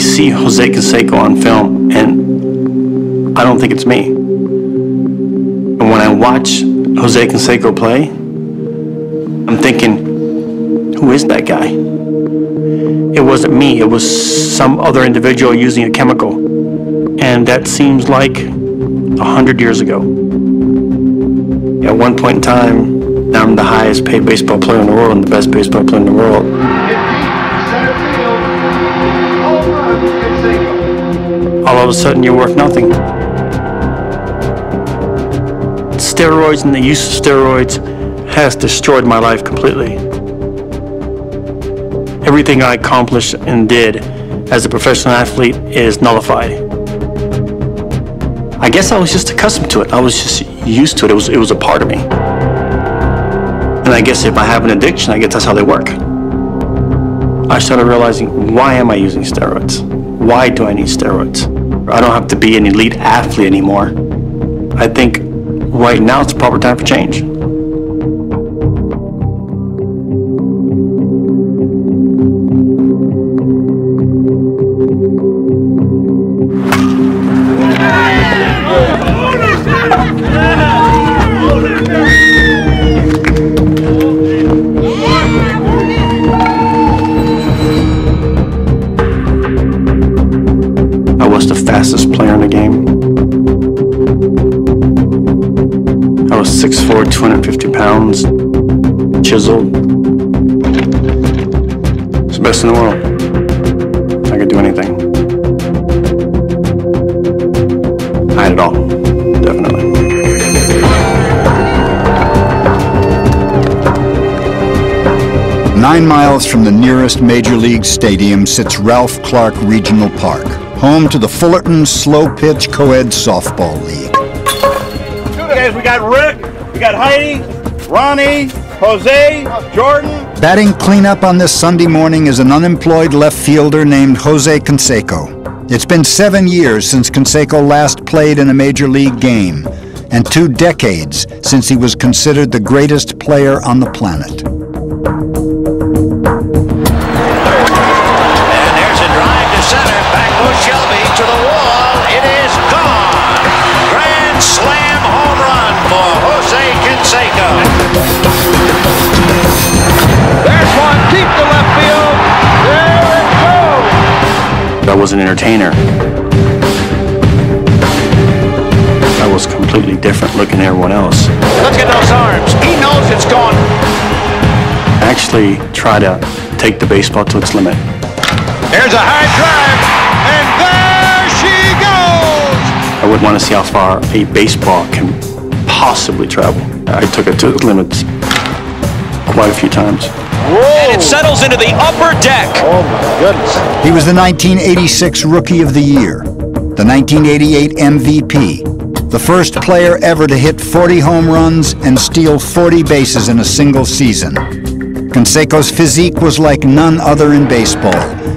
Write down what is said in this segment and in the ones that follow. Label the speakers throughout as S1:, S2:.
S1: see Jose Canseco on film, and I don't think it's me. And when I watch Jose Canseco play, I'm thinking, who is that guy? It wasn't me, it was some other individual using a chemical. And that seems like 100 years ago. At one point in time, I'm the highest paid baseball player in the world and the best baseball player in the world. All of a sudden, you're worth nothing. Steroids and the use of steroids has destroyed my life completely. Everything I accomplished and did as a professional athlete is nullified. I guess I was just accustomed to it. I was just used to it. It was a part of me. And I guess if I have an addiction, I guess that's how they work. I started realizing, why am I using steroids? Why do I need steroids? I don't have to be an elite athlete anymore. I think right now it's the proper time for change. I was the fastest player in the game. I was 6'4", 250 pounds, chiseled. It's the best in the world. I could do anything. I had it all, definitely.
S2: Nine miles from the nearest major league stadium sits Ralph Clark Regional Park, home to the Fullerton Slow Pitch Co-ed Softball League.
S3: Guys, we got Rick, we got Heidi, Ronnie, Jose, Jordan.
S2: Batting cleanup on this Sunday morning is an unemployed left fielder named Jose Canseco. It's been 7 years since Canseco last played in a major league game, and 2 decades since he was considered the greatest player on the planet.
S4: Shelby to the wall, it is gone! Grand slam home run for Jose Canseco. There's one, deep to left field, there it goes!
S1: I was an entertainer. I was completely different looking than everyone else.
S4: Look at those arms, he knows it's gone.
S1: I actually try to take the baseball to its limit.
S4: There's a high drive. And there she goes!
S1: I would want to see how far a baseball can possibly travel. I took it to the limits quite a few times.
S4: Whoa. And it settles into the upper deck.
S3: Oh my goodness.
S2: He was the 1986 Rookie of the Year, the 1988 MVP, the first player ever to hit 40 home runs and steal 40 bases in a single season. Canseco's physique was like none other in baseball,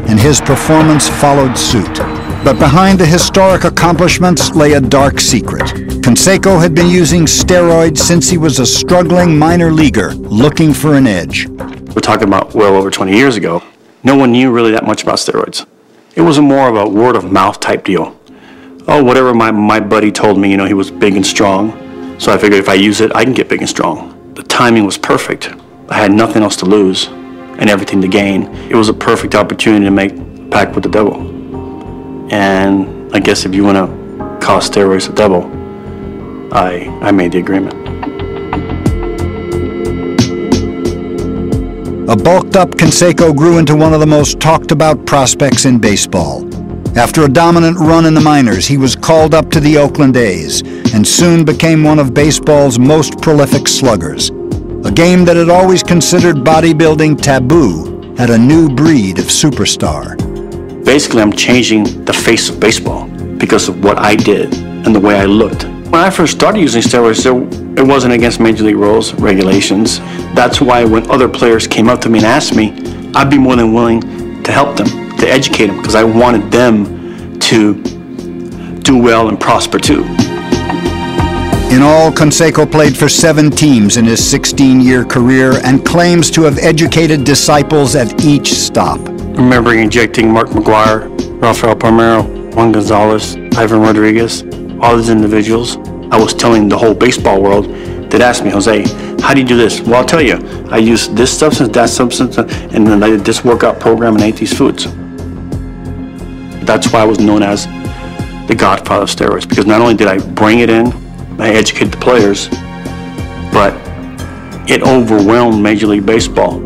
S2: and his performance followed suit. But behind the historic accomplishments lay a dark secret. Canseco had been using steroids since he was a struggling minor leaguer looking for an edge.
S1: We're talking about well over 20 years ago. No one knew really that much about steroids. It was more of a word of mouth type deal. Oh, whatever my buddy told me, he was big and strong. So I figured if I use it, I can get big and strong. The timing was perfect. I had nothing else to lose and everything to gain. It was a perfect opportunity to make a pact with the devil. And I guess if you want to call steroids the devil, I made the agreement.
S2: A bulked-up Canseco grew into one of the most talked-about prospects in baseball. After a dominant run in the minors, he was called up to the Oakland A's and soon became one of baseball's most prolific sluggers. A game that had always considered bodybuilding taboo had a new breed of superstar.
S1: Basically, I'm changing the face of baseball because of what I did and the way I looked. When I first started using steroids, it wasn't against major league rules, regulations. That's why when other players came up to me and asked me, I'd be more than willing to help them, to educate them, because I wanted them to do well and prosper too.
S2: In all, Canseco played for 7 teams in his 16-year career and claims to have educated disciples at each stop.
S1: I remember injecting Mark McGuire, Rafael Palmeiro, Juan Gonzalez, Ivan Rodriguez, all these individuals, I was telling the whole baseball world, they'd ask me, Jose, how do you do this? Well, I'll tell you, I use this substance, that substance, and then I did this workout program and ate these foods. That's why I was known as the godfather of steroids, because not only did I bring it in, I educated the players, but it overwhelmed Major League Baseball.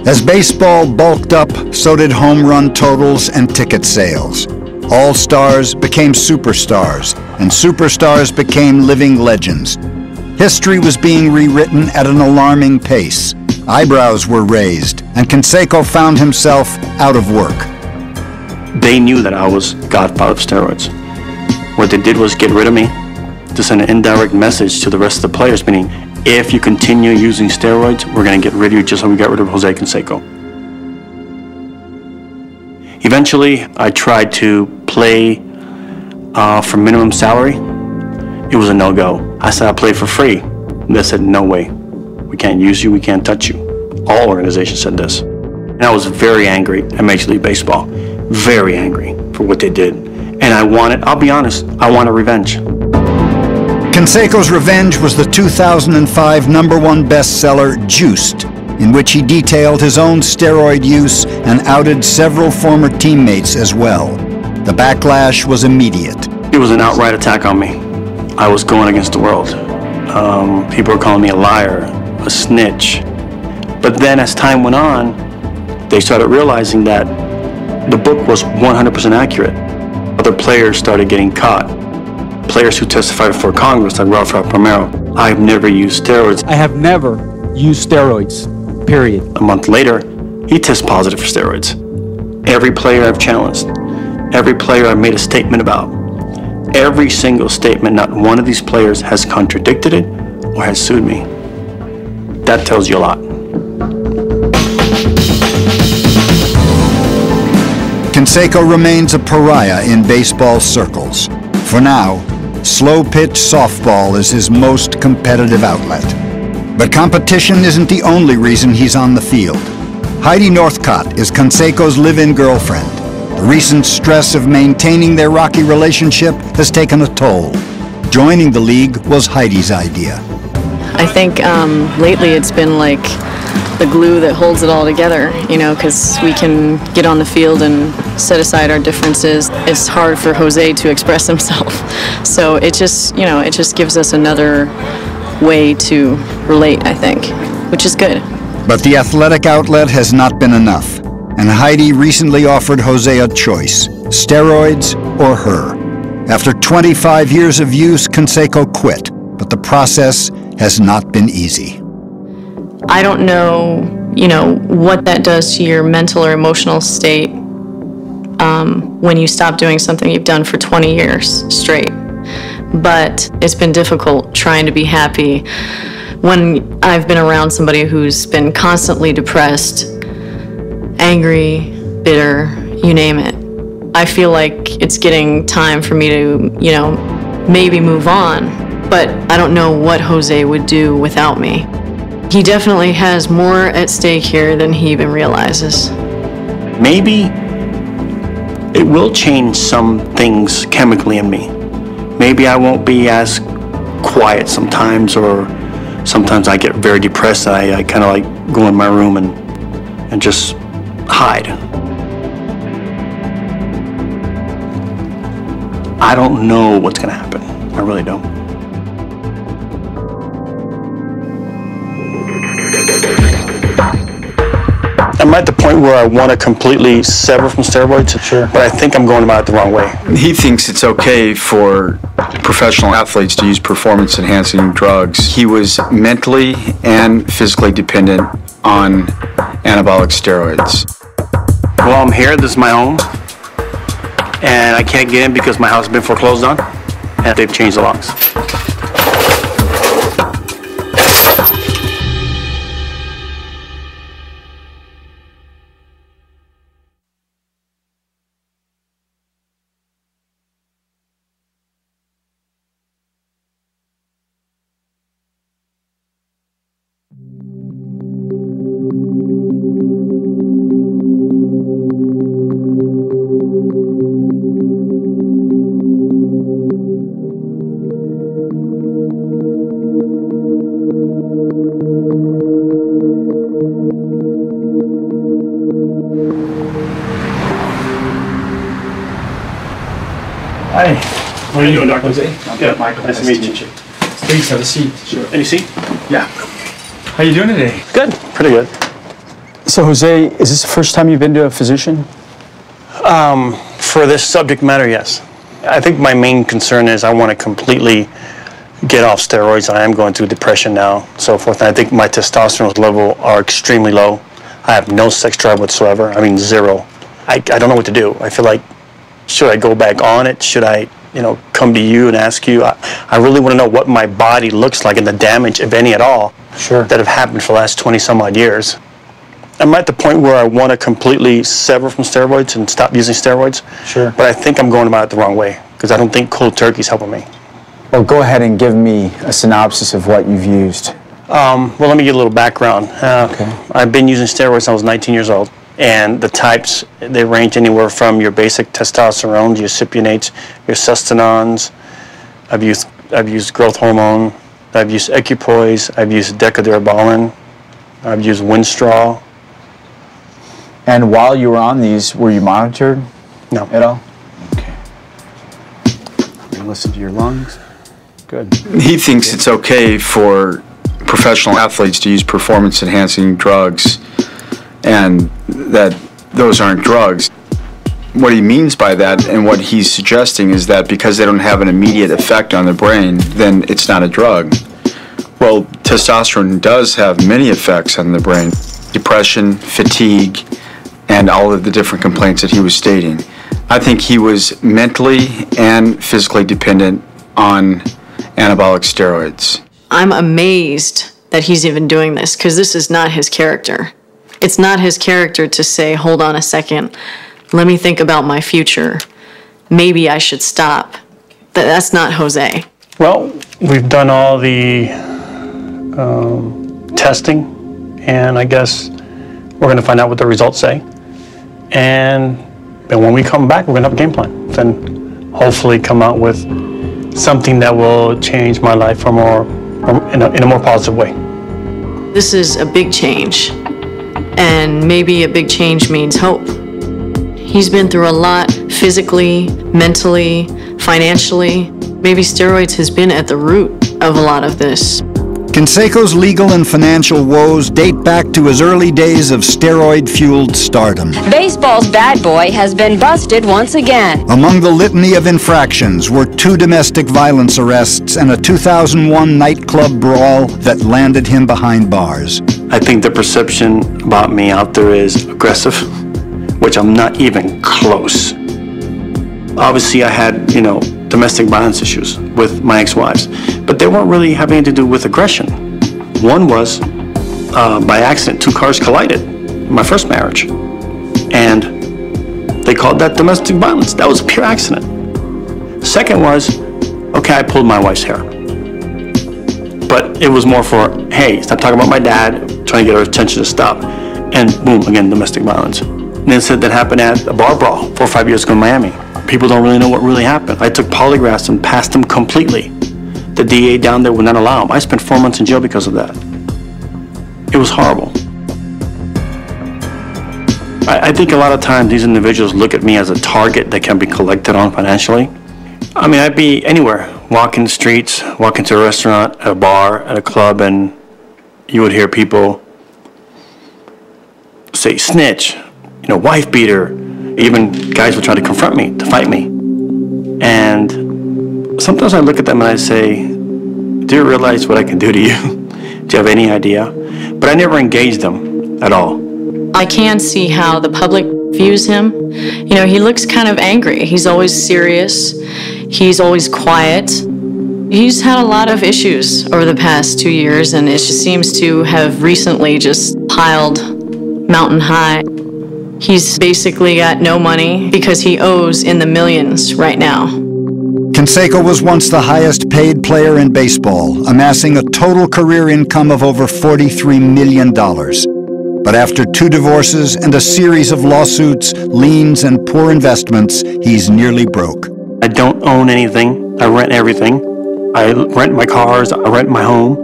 S2: As baseball bulked up, so did home run totals and ticket sales. All-stars became superstars, and superstars became living legends. History was being rewritten at an alarming pace. Eyebrows were raised, and Canseco found himself out of work.
S1: They knew that I was godfather of steroids. What they did was get rid of me to send an indirect message to the rest of the players, meaning, if you continue using steroids, we're going to get rid of you just like we got rid of Jose Canseco. Eventually, I tried to play for minimum salary. It was a no-go. I said I'll play for free. And they said, no way. We can't use you, we can't touch you. All organizations said this. And I was very angry at Major League Baseball. Very angry for what they did. And I'll be honest, I wanted revenge.
S2: Canseco's revenge was the 2005 #1 bestseller, Juiced, in which he detailed his own steroid use and outed several former teammates as well. The backlash was immediate.
S1: It was an outright attack on me. I was going against the world. People were calling me a liar, a snitch. But then as time went on, they started realizing that the book was 100% accurate. Other players started getting caught. Players who testified before Congress, like Rafael Palmeiro, I've never used steroids.
S5: I have never used steroids, period.
S1: A month later, he tests positive for steroids. Every player I've challenged, every player I've made a statement about, every single statement, not one of these players has contradicted it or has sued me. That tells you a lot.
S2: Canseco remains a pariah in baseball circles. For now, slow-pitch softball is his most competitive outlet. But competition isn't the only reason he's on the field. Heidi Northcott is Canseco's live-in girlfriend. The recent stress of maintaining their rocky relationship has taken a toll. Joining the league was Heidi's idea.
S6: I think lately it's been like the glue that holds it all together, you know, because we can get on the field and set aside our differences. It's hard for Jose to express himself. So it just, you know, it just gives us another way to relate, I think, which is good.
S2: But the athletic outlet has not been enough, and Heidi recently offered Jose a choice, steroids or her. After 25 years of use, Canseco quit, but the process has not been easy.
S6: I don't know, you know, what that does to your mental or emotional state when you stop doing something you've done for 20 years straight. But it's been difficult trying to be happy when I've been around somebody who's been constantly depressed, angry, bitter, you name it. I feel like it's getting time for me to, you know, maybe move on, but I don't know what Jose would do without me. He definitely has more at stake here than he even realizes.
S1: Maybe it will change some things chemically in me. Maybe I won't be as quiet sometimes, or sometimes I get very depressed. I kind of like go in my room and just hide. I don't know what's gonna happen. I really don't. I'm at the point where I want to completely sever from steroids, sure, but I think I'm going about it the wrong way.
S7: He thinks it's okay for professional athletes to use performance-enhancing drugs. He was mentally and physically dependent on anabolic steroids.
S1: Well, I'm here. This is my home, and I can't get in because my house has been foreclosed on, and they've changed the locks. Hi. How are you doing, Dr. Jose?
S5: Good, Michael.
S1: Nice to meet you.
S5: Please have a seat.
S1: Sure. Any seat?
S5: Yeah. How you doing today?
S1: Good. Pretty good.
S5: So, Jose, is this the first time you've been to a physician?
S1: For this subject matter, yes. I think my main concern is I want to completely get off steroids. I am going through depression now, so forth. And I think my testosterone level are extremely low. I have no sex drive whatsoever. I mean, zero. I don't know what to do. I feel like, should I go back on it? Should I, come to you and ask you? I really want to know what my body looks like and the damage, if any at all, that have happened for the last 20 some odd years. I'm at the point where I want to completely sever from steroids and stop using steroids.
S5: Sure.
S1: But I think I'm going about it the wrong way because I don't think cold turkey's helping me.
S5: Well, go ahead and give me a synopsis of what you've used.
S1: Well, let me get a little background.
S5: Okay.
S1: I've been using steroids since I was 19 years old. And the types, they range anywhere from your basic testosterone, your cypionates, your sustenons. I've used growth hormone. I've used equipoise. I've used decadurabolin. I've used Winstraw.
S5: And while you were on these, were you monitored?
S1: No.
S5: At all? Okay. Listen to your lungs. Good.
S7: He thinks it's okay for professional athletes to use performance-enhancing drugs and that those aren't drugs. What he means by that and what he's suggesting is that because they don't have an immediate effect on the brain, then it's not a drug. Well, testosterone does have many effects on the brain. Depression, fatigue, and all of the different complaints that he was stating. I think he was mentally and physically dependent on anabolic steroids.
S6: I'm amazed that he's even doing this because this is not his character. It's not his character to say, hold on a second, let me think about my future. Maybe I should stop. That's not Jose.
S1: Well, we've done all the testing, and I guess we're going to find out what the results say. And when we come back, we're going to have a game plan. Then hopefully come out with something that will change my life in a more positive way.
S6: This is a big change, and maybe a big change means hope. He's been through a lot physically, mentally, financially. Maybe steroids has been at the root of a lot of this.
S2: Canseco's legal and financial woes date back to his early days of steroid-fueled stardom.
S8: Baseball's bad boy has been busted once again.
S2: Among the litany of infractions were 2 domestic violence arrests and a 2001 nightclub brawl that landed him behind bars.
S1: I think the perception about me out there is aggressive, which I'm not even close. Obviously, I had, domestic violence issues with my ex-wives, but they weren't really having to do with aggression. One was, by accident, 2 cars collided in my first marriage, and they called that domestic violence. That was a pure accident. Second was, okay, I pulled my wife's hair, but it was more for, hey, stop talking about my dad, trying to get her attention to stop, and boom, again, domestic violence. An incident that happened at a bar brawl 4 or 5 years ago in Miami. People don't really know what really happened. I took polygraphs and passed them completely. The DA down there would not allow them. I spent 4 months in jail because of that. It was horrible. I think a lot of times these individuals look at me as a target that can be collected on financially. I mean, I'd be anywhere, walking the streets, walking to a restaurant, at a bar, at a club, and you would hear people say, snitch, wife beater. Even guys would try to confront me, to fight me. And sometimes I look at them and I say, do you realize what I can do to you? Do you have any idea? But I never engage them at all.
S6: I can see how the public views him. He looks kind of angry. He's always serious. He's always quiet. He's had a lot of issues over the past 2 years, and it just seems to have recently just piled mountain high. He's basically got no money because he owes in the millions right now.
S2: Canseco was once the highest paid player in baseball, amassing a total career income of over $43 million. But after 2 divorces and a series of lawsuits, liens, and poor investments, he's nearly broke.
S1: I don't own anything. I rent everything. I rent my cars, I rent my home,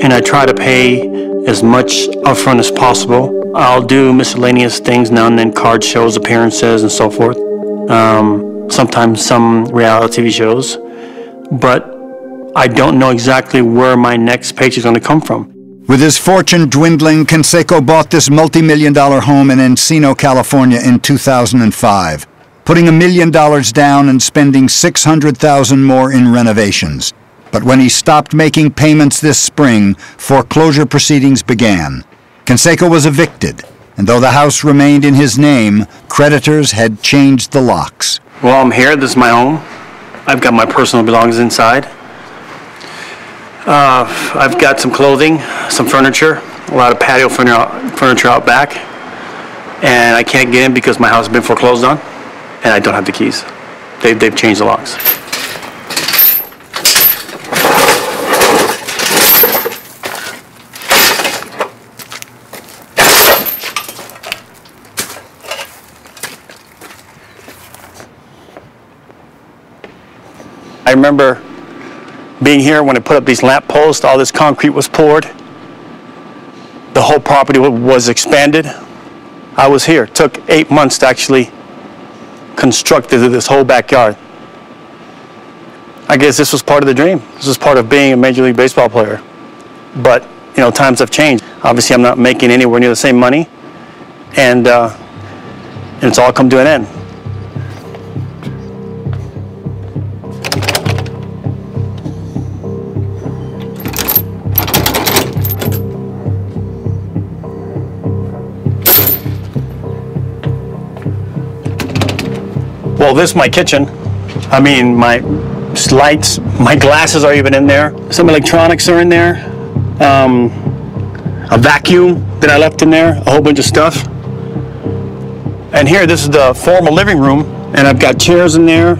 S1: and I try to pay as much upfront as possible. I'll do miscellaneous things now and then, card shows, appearances, and so forth. sometimes some reality TV shows, but I don't know exactly where my next paycheck is going to come from.
S2: With his fortune dwindling, Canseco bought this multi-million-dollar home in Encino, California in 2005, putting $1 million down and spending $600,000 more in renovations. But when he stopped making payments this spring, foreclosure proceedings began. Canseco was evicted, and though the house remained in his name, creditors had changed the locks.
S1: Well, I'm here. This is my home. I've got my personal belongings inside. I've got some clothing, some furniture, a lot of patio furniture out back, and I can't get in because my house has been foreclosed on, and I don't have the keys. They've changed the locks. I remember being here when I put up these lamp posts, all this concrete was poured. The whole property was expanded. I was here. It took 8 months to actually construct this whole backyard. I guess this was part of the dream. This was part of being a Major League Baseball player. But, you know, times have changed. Obviously, I'm not making anywhere near the same money, and it's all come to an end. Well, this is my kitchen. I mean, my lights, my glasses are even in there. Some electronics are in there. A vacuum that I left in there, a whole bunch of stuff. And here, this is the formal living room, and I've got chairs in there.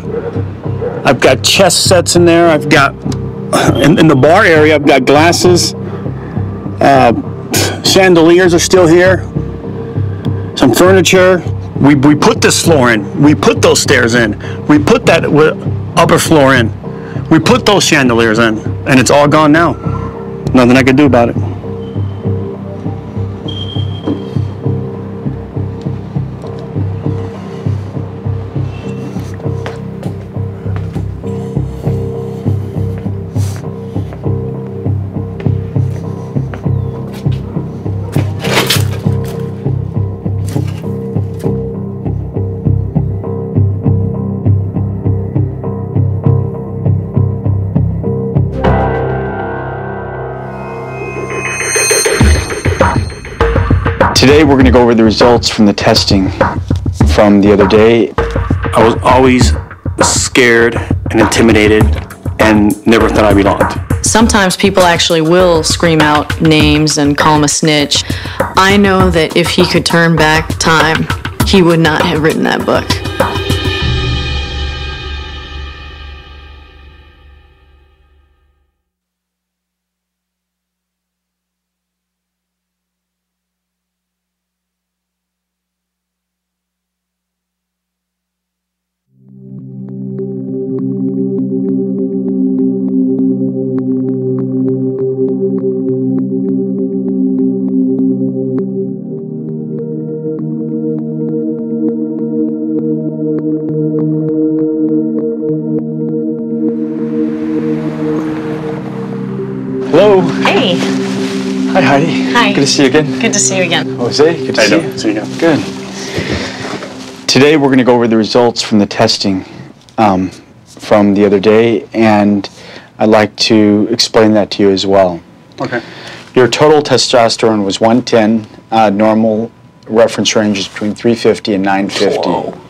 S1: I've got chess sets in there. I've got, in the bar area, I've got glasses. Chandeliers are still here. Some furniture. We put this floor in. We put those stairs in. We put that upper floor in. We put those chandeliers in, and it's all gone now. Nothing I could do about it.
S5: Today we're going to go over the results from the testing from the other day.
S1: I was always scared and intimidated and never thought I belonged.
S6: Sometimes people actually will scream out names and call him a snitch. I know that if he could turn back time, he would not have written that book.
S5: Hello.
S6: Hey.
S5: Hi, Heidi.
S6: Hi.
S5: Good to see you again.
S6: Good to see you again.
S5: Jose, good to see you.
S1: See you again.
S5: Good. Today we're going to go over the results from the testing from the other day, and I'd like to explain that to you as well.
S1: Okay.
S5: Your total testosterone was 110. Normal reference range is between 350 and 950.
S1: Whoa.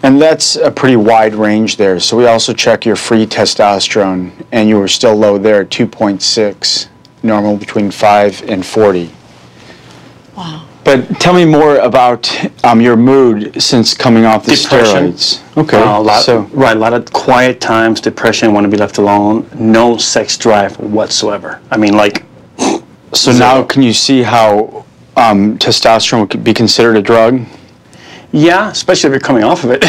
S5: And that's a pretty wide range there. So we also check your free testosterone, and you were still low there at 2.6, normal between 5 and 40.
S6: Wow.
S5: But tell me more about your mood since coming off the
S1: Depression.
S5: steroids. Okay.
S1: A lot of quiet times, depression, want to be left alone, no sex drive whatsoever. I mean, like.
S5: So now can you see how testosterone could be considered a drug?
S1: Yeah, especially if you're coming off of it.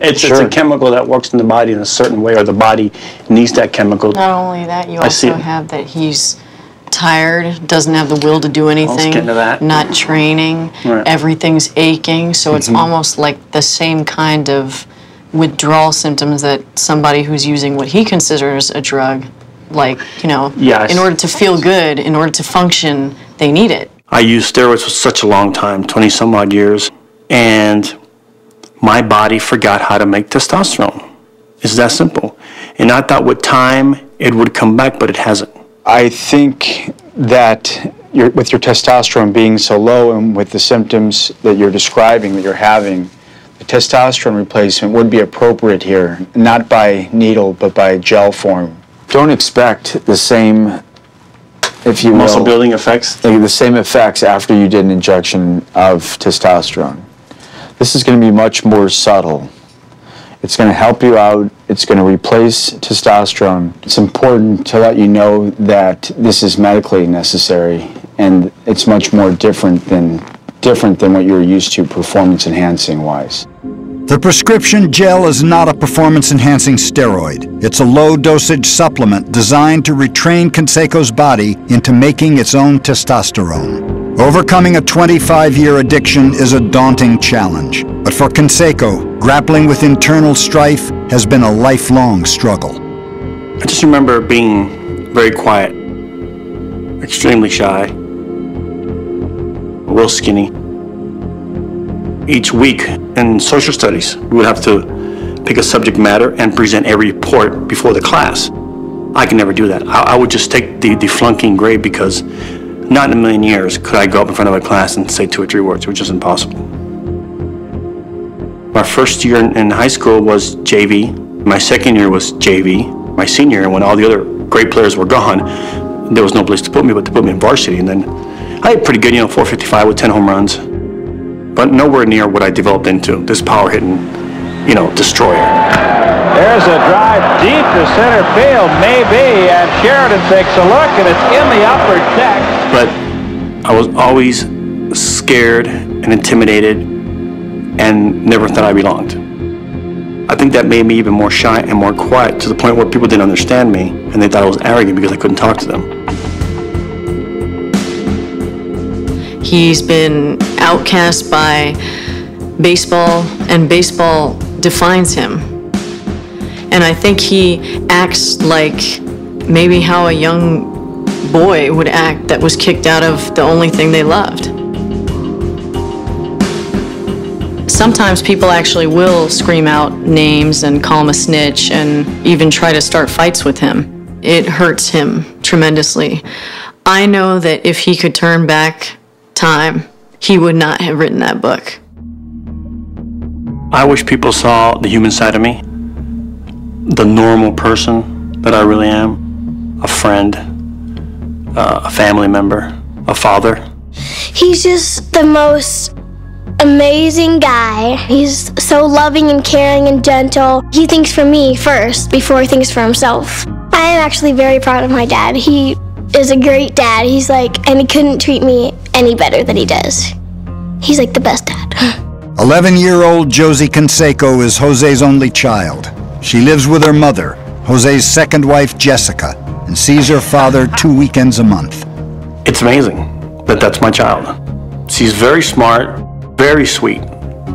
S1: It's
S5: Sure.
S1: a chemical that works in the body in a certain way, or the body needs that chemical.
S6: Not only that, you
S1: I see
S6: also
S1: it.
S6: have that he's tired, doesn't have the will to do anything,
S1: get into that.
S6: not training,
S1: Right.
S6: everything's aching, so it's almost like the same kind of withdrawal symptoms that somebody who's using what he considers a drug, like, you know,
S1: Yes.
S6: in order to feel good, in order to function, they need it.
S1: I used steroids for such a long time, 20 some odd years, and my body forgot how to make testosterone. It's that simple. And I thought with time it would come back, but it hasn't.
S5: I think that with your testosterone being so low and with the symptoms that you're describing, that you're having, the testosterone replacement would be appropriate here, not by needle, but by gel form. Don't expect the same, if you will,
S1: Muscle building effects?
S5: the same effects after you did an injection of testosterone. This is going to be much more subtle. It's going to help you out. It's going to replace testosterone. It's important to let you know that this is medically necessary, and it's much more different than what you're used to performance enhancing wise.
S2: The prescription gel is not a performance-enhancing steroid. It's a low-dosage supplement designed to retrain Canseco's body into making its own testosterone. Overcoming a 25-year addiction is a daunting challenge, but for Canseco, grappling with internal strife has been a lifelong struggle.
S1: I just remember being very quiet, extremely shy, real skinny. Each week in social studies, we would have to pick a subject matter and present a report before the class. I could never do that. I would just take the flunking grade because not in a million years could I go up in front of a class and say 2 or 3 words. It was just impossible. My first year in high school was JV. My second year was JV. My senior year, when all the other great players were gone, there was no place to put me but to put me in varsity. And then I had pretty good, 455 with 10 home runs. But nowhere near what I developed into, this power-hitting, destroyer.
S3: There's a drive deep to center field, maybe, and Sheridan takes a look, and it's in the upper deck.
S1: But I was always scared and intimidated and never thought I belonged. I think that made me even more shy and more quiet, to the point where people didn't understand me, and they thought I was arrogant because I couldn't talk to them.
S6: He's been outcast by baseball, and baseball defines him. And I think he acts like maybe how a young boy would act that was kicked out of the only thing they loved. Sometimes people actually will scream out names and call him a snitch and even try to start fights with him. It hurts him tremendously. I know that if he could turn back time, he would not have written that book.
S1: I wish people saw the human side of me, the normal person that I really am, a friend, a family member, a father.
S9: He's just the most amazing guy. He's so loving and caring and gentle. He thinks for me first before he thinks for himself. I am actually very proud of my dad. He is a great dad. And he couldn't treat me any better than he does. He's like the best dad.
S2: 11-year-old Josie Canseco is Jose's only child. She lives with her mother, Jose's second wife, Jessica, and sees her father 2 weekends a month.
S1: It's amazing that that's my child. She's very smart, very sweet,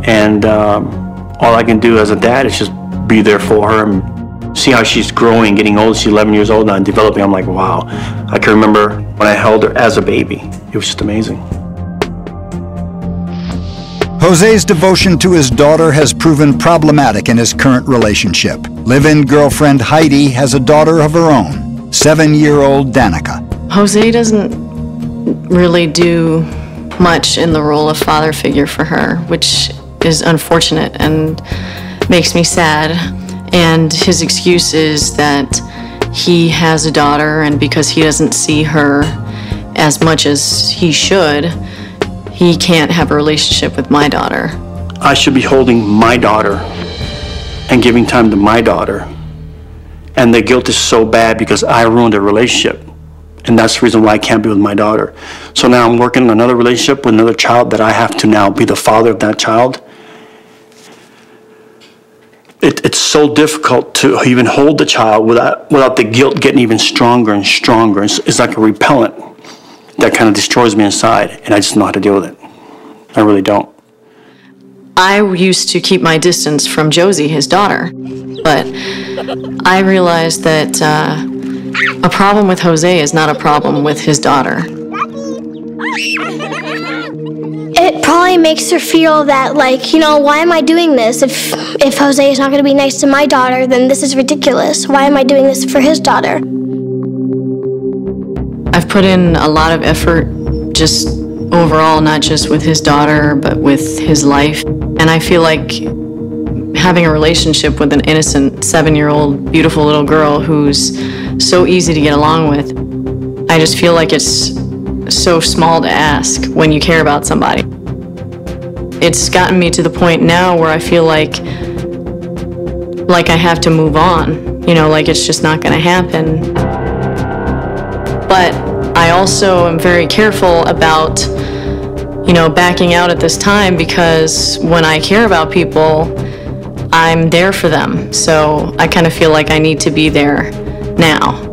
S1: and all I can do as a dad is just be there for her and see how she's growing, getting old. She's 11 years old now and developing. I'm like, wow. I can remember when I held her as a baby. It was just amazing.
S2: Jose's devotion to his daughter has proven problematic in his current relationship. Live-in girlfriend Heidi has a daughter of her own, 7-year-old Danica.
S6: Jose doesn't really do much in the role of father figure for her, which is unfortunate and makes me sad. And his excuse is that he has a daughter, and because he doesn't see her as much as he should, he can't have a relationship with my daughter.
S1: I should be holding my daughter and giving time to my daughter. And the guilt is so bad because I ruined a relationship. And that's the reason why I can't be with my daughter. So now I'm working on another relationship with another child that I have to now be the father of that child. It's so difficult to even hold the child without the guilt getting even stronger and stronger. It's like a repellent that kind of destroys me inside, and I just don't know how to deal with it. I really don't.
S6: I used to keep my distance from Josie, his daughter, but I realized that a problem with Jose is not a problem with his daughter.
S9: It probably makes her feel that, like, you know, why am I doing this? If Jose is not going to be nice to my daughter, then this is ridiculous. Why am I doing this for his daughter?
S6: I've put in a lot of effort just overall, not just with his daughter, but with his life. And I feel like having a relationship with an innocent 7-year-old, beautiful little girl who's so easy to get along with, I just feel like it's so small to ask when you care about somebody. It's gotten me to the point now where I feel like I have to move on, you know, like it's just not going to happen. But I also am very careful about, you know, backing out at this time, because when I care about people, I'm there for them. So I kind of feel like I need to be there now.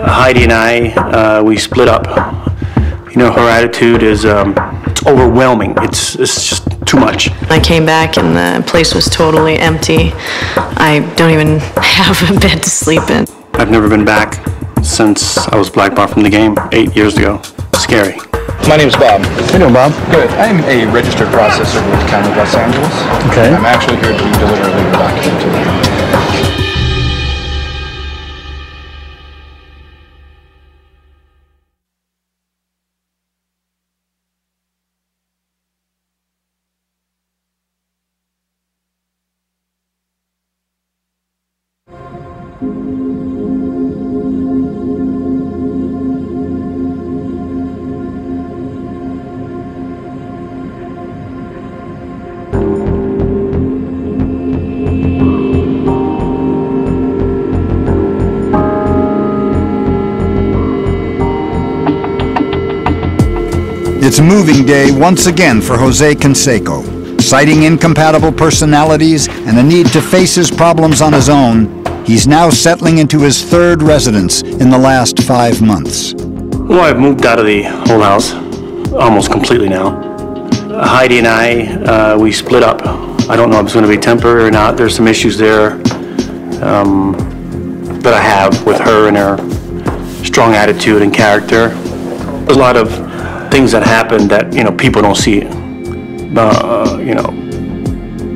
S1: Heidi and I, we split up. You know, her attitude is it's overwhelming. It's just too much.
S6: I came back and the place was totally empty. I don't even have a bed to sleep in.
S1: I've never been back since I was blackballed from the game 8 years ago. Scary.
S10: My name's Bob.
S5: How you doing, Bob?
S10: Good. I'm a registered processor with the County of Los Angeles.
S5: Okay.
S10: I'm actually here to deliver a legal document to them.
S2: It's moving day once again for Jose Canseco. Citing incompatible personalities and a need to face his problems on his own, he's now settling into his third residence in the last 5 months.
S1: Well, I've moved out of the whole house almost completely now. Heidi and I, we split up. I don't know if it's going to be temporary or not. There's some issues there that I have with her and her strong attitude and character. There's a lot of things that happen that, you know, people don't see, you know,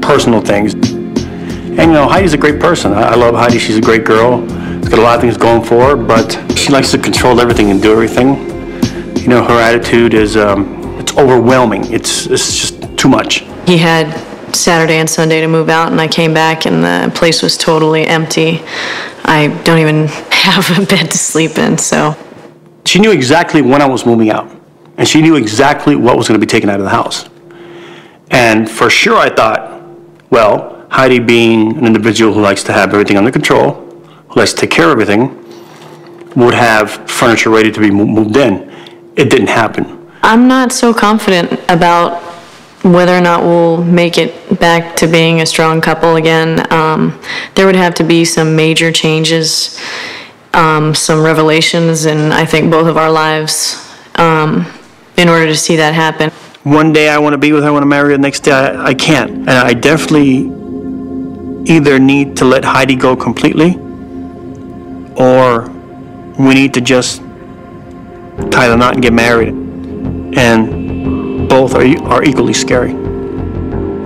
S1: personal things. And, you know, Heidi's a great person. I love Heidi. She's a great girl. She's got a lot of things going for her, but she likes to control everything and do everything. You know, her attitude is, it's overwhelming. It's just too much.
S6: He had Saturday and Sunday to move out, and I came back and the place was totally empty. I don't even have a bed to sleep in, so.
S1: She knew exactly when I was moving out. And she knew exactly what was going to be taken out of the house. And for sure I thought, well, Heidi being an individual who likes to have everything under control, who likes to take care of everything, would have furniture ready to be moved in. It didn't happen.
S6: I'm not so confident about whether or not we'll make it back to being a strong couple again. There would have to be some major changes, some revelations in, I think, both of our lives, in order to see that happen.
S1: One day I want to be with her, I want to marry her, the next day I can't. And I definitely either need to let Heidi go completely, or we need to just tie the knot and get married. And both are equally scary.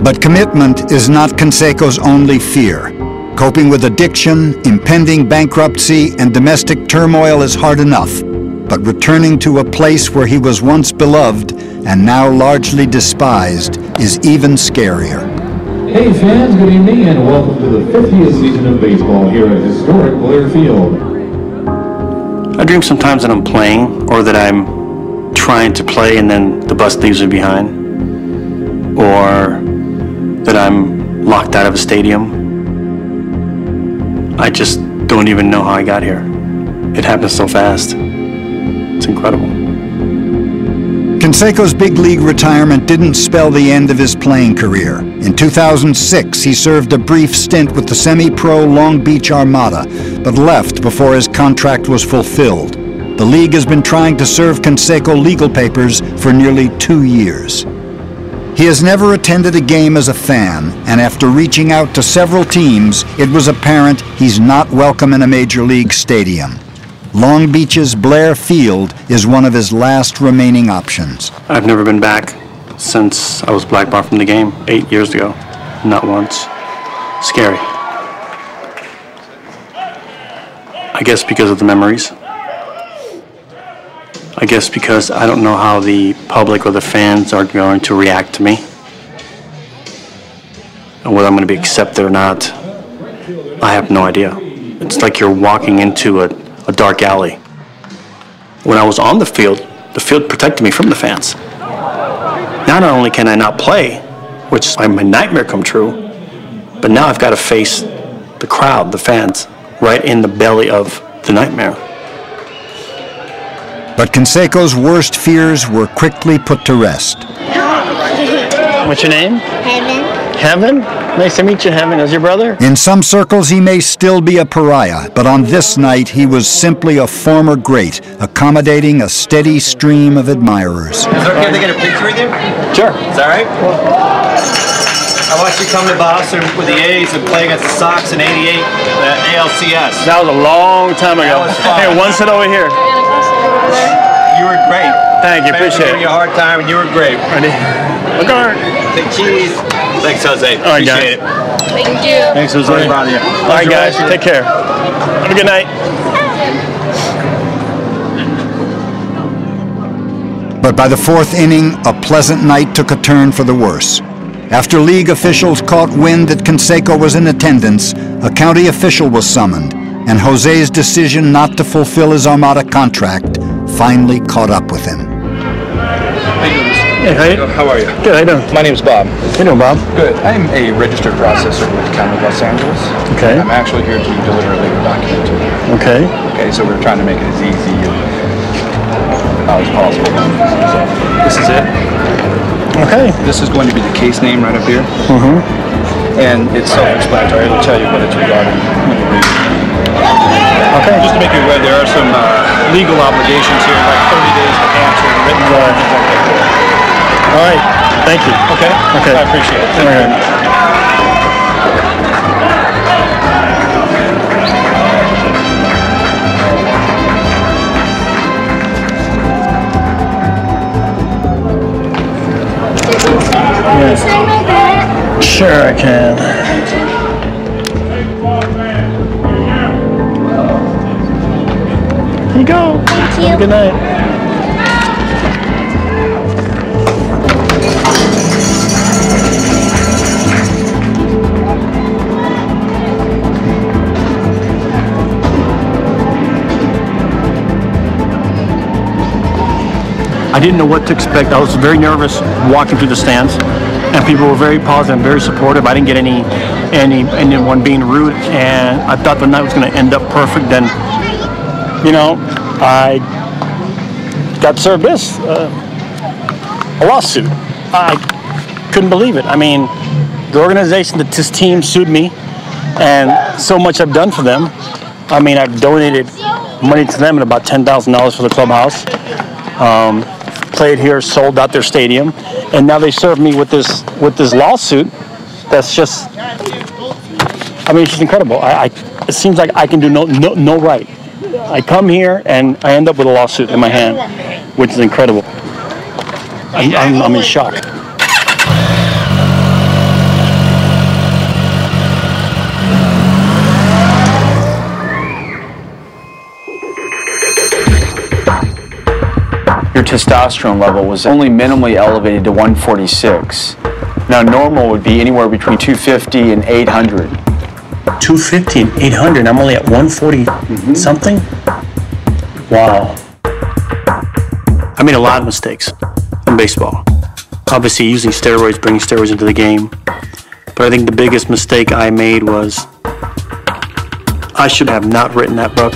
S2: But commitment is not Canseco's only fear. Coping with addiction, impending bankruptcy, and domestic turmoil is hard enough. But returning to a place where he was once beloved and now largely despised is even scarier.
S11: Hey fans, good evening and welcome to the 50th season of baseball here at historic Blair Field.
S1: I dream sometimes that I'm playing, or that I'm trying to play and then the bus leaves me behind, or that I'm locked out of a stadium. I just don't even know how I got here. It happened so fast. It's incredible.
S2: Canseco's big league retirement didn't spell the end of his playing career. In 2006, he served a brief stint with the semi-pro Long Beach Armada, but left before his contract was fulfilled. The league has been trying to serve Canseco legal papers for nearly 2 years. He has never attended a game as a fan, and after reaching out to several teams, it was apparent he's not welcome in a major league stadium. Long Beach's Blair Field is one of his last remaining options.
S1: I've never been back since I was blackballed from the game 8 years ago. Not once. Scary. I guess because of the memories. I guess because I don't know how the public or the fans are going to react to me. And whether I'm going to be accepted or not, I have no idea. It's like you're walking into a dark alley. When I was on the field protected me from the fans. Now not only can I not play, which is my nightmare come true, but now I've got to face the crowd, the fans, right in the belly of the nightmare.
S2: But Canseco's worst fears were quickly put to rest.
S1: What's your name?
S9: Heaven.
S1: Heaven? Nice to meet you, Heaven. Is your brother?
S2: In some circles, he may still be a pariah, but on this night, he was simply a former great, accommodating a steady stream of admirers.
S12: Is it okay to get a picture with you?
S1: Sure.
S12: Is that right? I watched you come to Boston with the A's and play against the Sox in '88, the ALCS.
S1: That was a long time ago.
S12: That was fun.
S1: Hey, one sit over here.
S12: You were great.
S1: Thank you, appreciate it.
S12: Giving you a hard time, and you were great.
S1: Ready? Look on.
S12: Say cheese. Thanks, Jose.
S1: All right,
S12: appreciate it.
S9: Thank you.
S1: Thanks, Jose.
S12: Sorry to bother you.
S1: All right, guys. Take care. Have a good night.
S2: But by the fourth inning, a pleasant night took a turn for the worse. After league officials caught wind that Canseco was in attendance, a county official was summoned, and Jose's decision not to fulfill his Armada contract finally caught up with him.
S1: Hey,
S10: How are you?
S1: good. How you doing?
S10: My name's Bob.
S1: You know, Bob.
S10: Good. I'm a registered processor with the County of Los Angeles.
S1: Okay.
S10: I'm actually here to deliver a legal document to you.
S1: Okay.
S10: Okay, so we're trying to make it as easy as possible. So this is it.
S1: Okay.
S10: This is going to be the case name right up here.
S1: Mm-hmm.
S10: And it's self-explanatory. It'll tell you what it's regarding when you read it.
S1: Okay.
S10: Just to make you aware, there are some legal obligations here, like 30 days to answer and written form, things like that.
S1: All right. Thank you.
S10: Okay?
S1: Okay.
S10: I appreciate it. Thank you very much.
S1: Yeah. Sure, I can. Here you go.
S9: Thank you.
S1: Have a good night. I didn't know what to expect. I was very nervous walking through the stands, and people were very positive and very supportive. I didn't get anyone being rude, and I thought the night was going to end up perfect. Then, you know, I got served this, a lawsuit. I couldn't believe it. I mean, the organization that this team sued me, and so much I've done for them. I mean, I've donated money to them and about $10,000 for the clubhouse. Played here, sold out their stadium, and now they serve me with this lawsuit. That's just, I mean, it's just incredible. It seems like I can do no right. I come here and I end up with a lawsuit in my hand, which is incredible. I'm in shock.
S5: Your testosterone level was only minimally elevated to 146. Now normal would be anywhere between 250 and 800.
S1: 250 and 800. I'm only at 140 something. Wow. I made a lot of mistakes in baseball. Obviously, using steroids, bringing steroids into the game. But I think the biggest mistake I made was I should have not written that book.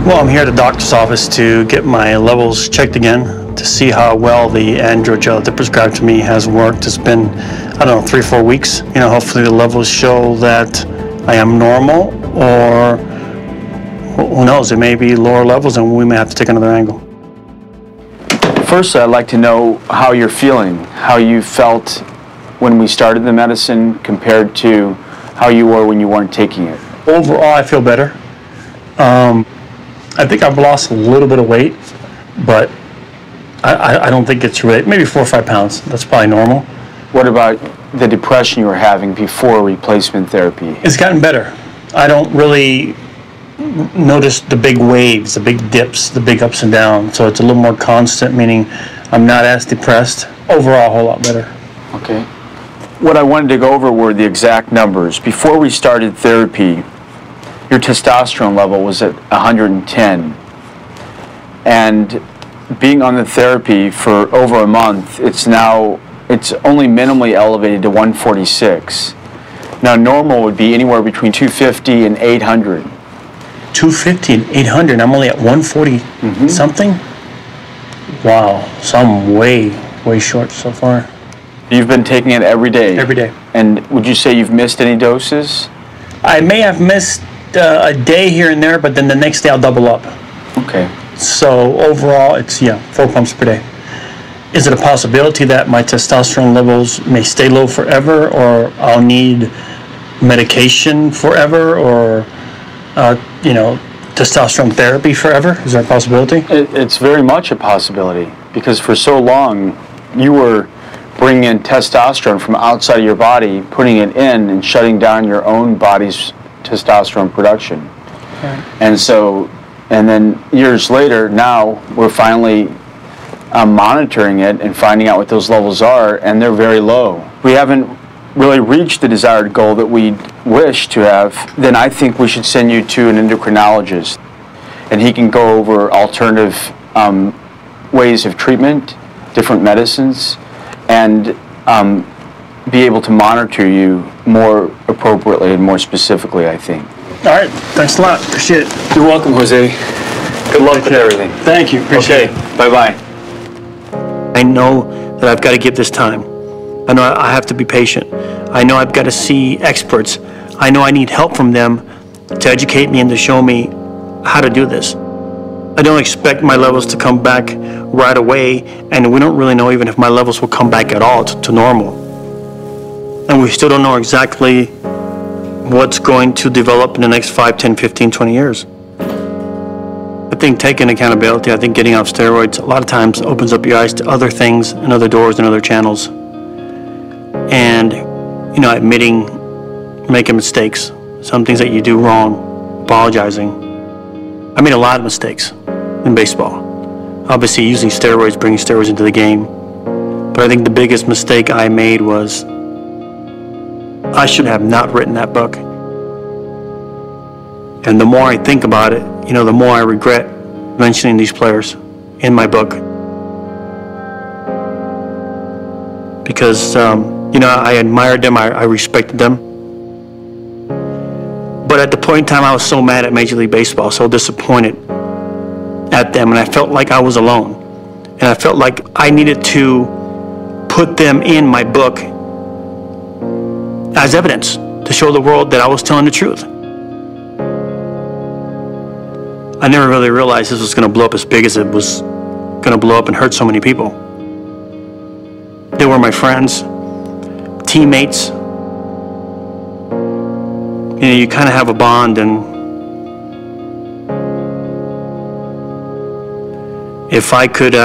S1: Well, I'm here at the doctor's office to get my levels checked again to see how well the androgel that prescribed to me has worked. It's been, I don't know, 3 or 4 weeks. You know, hopefully the levels show that I am normal, or who knows, it may be lower levels and we may have to take another angle.
S5: First, I'd like to know how you're feeling, how you felt when we started the medicine compared to how you were when you weren't taking it.
S1: Overall, I feel better. I think I've lost a little bit of weight, but I don't think it's really, maybe 4 or 5 pounds. That's probably normal.
S5: What about the depression you were having before replacement therapy?
S1: It's gotten better. I don't really notice the big waves, the big dips, the big ups and downs. So it's a little more constant, meaning I'm not as depressed. Overall, a whole lot better.
S5: Okay. What I wanted to go over were the exact numbers. Before we started therapy, your testosterone level was at 110. And being on the therapy for over a month, it's only minimally elevated to 146. Now normal would be anywhere between 250 and 800.
S1: 250 and 800, I'm only at 140 something? Wow, so I'm way short so far.
S5: You've been taking it every day?
S1: Every day.
S5: And would you say you've missed any doses?
S1: I may have missed a day here and there, but then the next day I'll double up.
S5: Okay.
S1: So overall, it's, 4 pumps per day. Is it a possibility that my testosterone levels may stay low forever, or I'll need medication forever, or, testosterone therapy forever? Is that a possibility?
S5: It's very much a possibility, because for so long you were bringing in testosterone from outside of your body, putting it in and shutting down your own body's testosterone production. Okay. And then years later, now we're finally monitoring it and finding out what those levels are, and they're very low. We haven't really reached the desired goal that we wish to have. Then I think we should send you to an endocrinologist, and he can go over alternative ways of treatment, different medicines, and be able to monitor you more appropriately and more specifically, I think.
S1: All right, thanks a lot. Appreciate it.
S5: You're welcome, Jose. Good luck with everything.
S1: Thank you. Appreciate it.
S5: Bye-bye.
S1: I know that I've got to give this time. I know I have to be patient. I know I've got to see experts. I know I need help from them to educate me and to show me how to do this. I don't expect my levels to come back right away, and we don't really know even if my levels will come back at all to normal. And we still don't know exactly what's going to develop in the next 5, 10, 15, 20 years. I think taking accountability, I think getting off steroids a lot of times opens up your eyes to other things and other doors and other channels. And, admitting making mistakes, some things that you do wrong, apologizing. I made a lot of mistakes in baseball. Obviously, using steroids, bringing steroids into the game. But I think the biggest mistake I made was I should have not written that book. And the more I think about it, the more I regret mentioning these players in my book. Because, I admired them, I respected them. But at the point in time, I was so mad at Major League Baseball, so disappointed at them, and I felt like I was alone. And I felt like I needed to put them in my book as evidence to show the world that I was telling the truth. I never really realized this was going to blow up as big as it was going to blow up and hurt so many people. They were my friends, teammates. You kind of have a bond, and if I could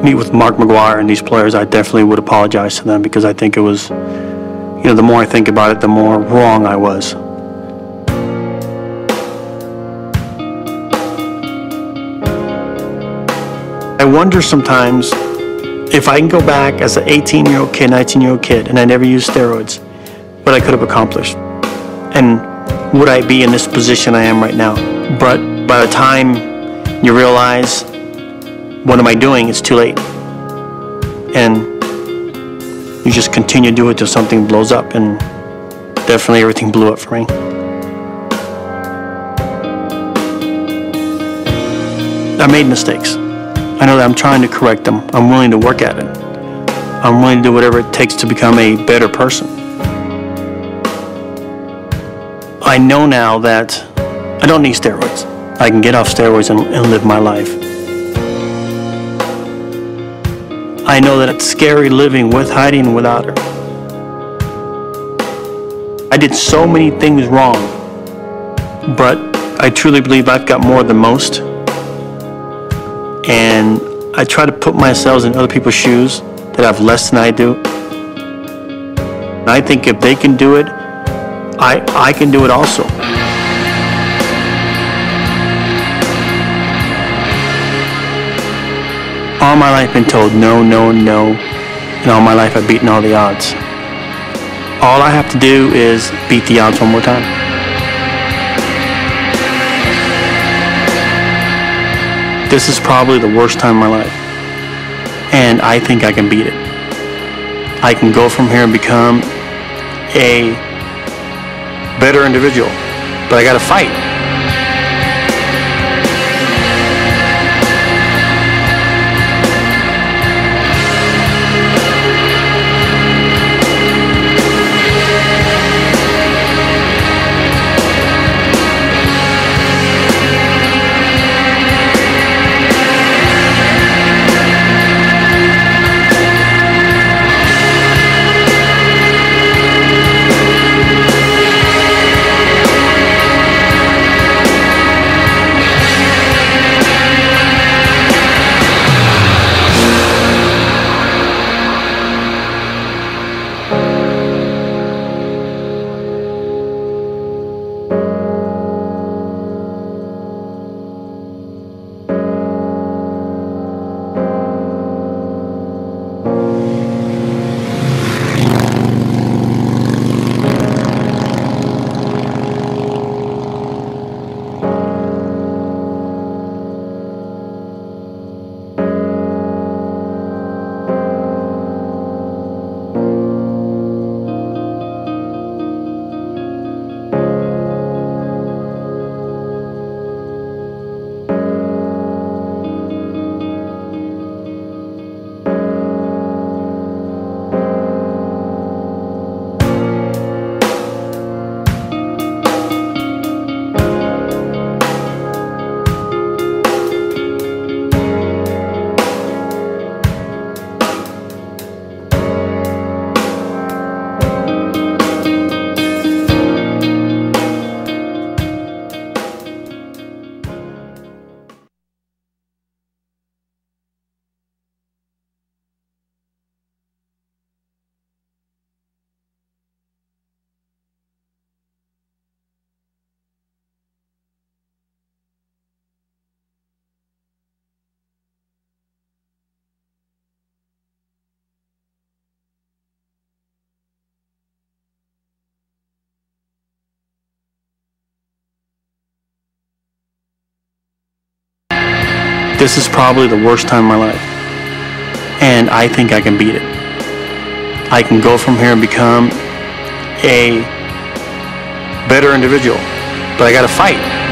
S1: meet with Mark McGuire and these players, I definitely would apologize to them, because I think it was, the more I think about it, the more wrong I was. I wonder sometimes if I can go back as an 18-year-old kid, 19-year-old kid, and I never used steroids, what I could have accomplished. And would I be in this position I am right now? But by the time you realize, what am I doing? It's too late. And you just continue to do it till something blows up, and definitely everything blew up for me. I made mistakes. I know that I'm trying to correct them. I'm willing to work at it. I'm willing to do whatever it takes to become a better person. I know now that I don't need steroids. I can get off steroids and live my life. I know that it's scary living with Heidi and without her. I did so many things wrong, but I truly believe I've got more than most. And I try to put myself in other people's shoes that have less than I do. And I think if they can do it, I can do it also. All my life I've been told no, no, no, and all my life I've beaten all the odds. All I have to do is beat the odds one more time. This is probably the worst time of my life, and I think I can beat it. I can go from here and become a better individual, but I gotta fight. This is probably the worst time of my life, and I think I can beat it. I can go from here and become a better individual, but I gotta fight.